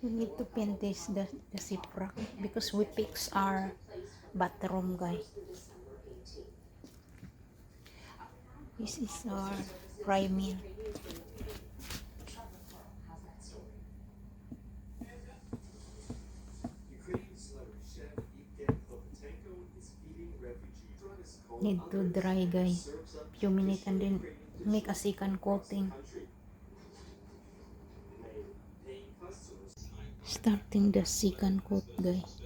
We need to paint this the zipper because we fix our bathroom, guys. This is our priming. Need to dry, guys. Few minutes and then make a second coating. Starting the second coat, guys.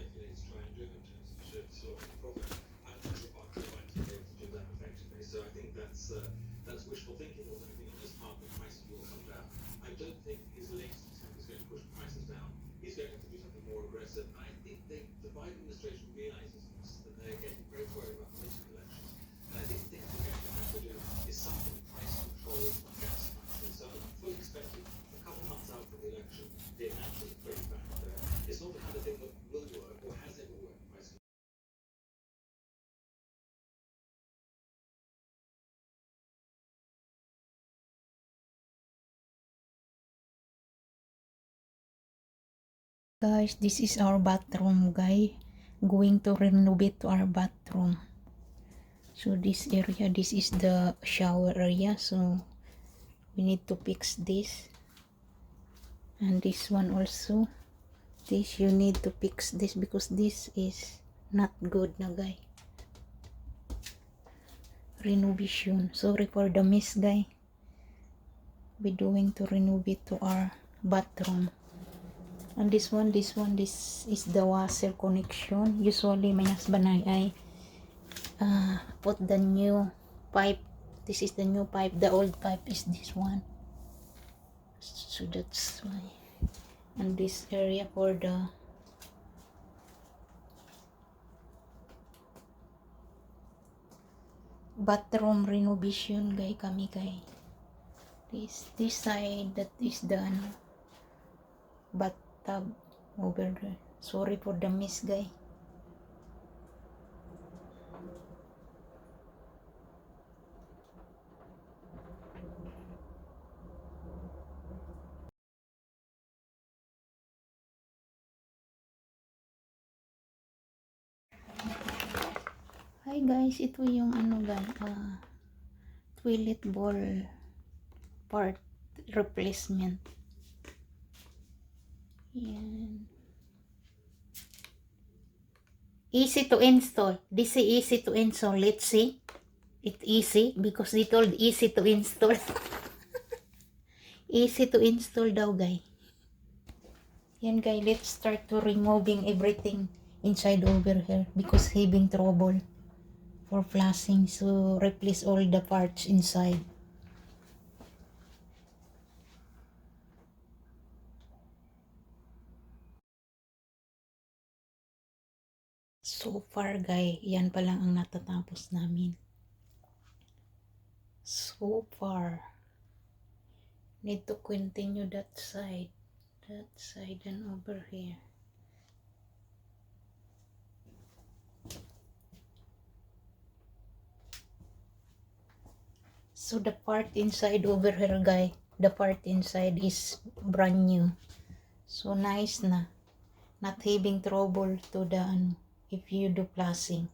Guys, this is our bathroom, guys. Going to renovate to our bathroom. So this area, this is the shower area. So we need to fix this. And this one also. This you need to fix this because this is not good na, guys. Renovation. Sorry for the mess, guys. We're doing to renovate to our bathroom. And this is the washer connection. Usually my husband I put the new pipe. This is the new pipe. The old pipe is this one. So that's why. And this area for the bathroom renovation, guys, kami, guys. This side, that is the bathtub over there. Sorry for the mess, guys. Hi guys, ito yung guys, toilet bowl part replacement. Yan. Easy to install. This is easy to install. Let's see. It's easy because they told easy to install. Easy to install daw, guys. Yan, guys. Let's start to removing everything inside over here because having trouble for flushing. So replace all the parts inside. So far, guys, yan pa lang ang natatapos namin. So far. Need to continue that side and over here. So the part inside over here, guys, the part inside is brand new. So nice na. Not having trouble to the if you do plussing.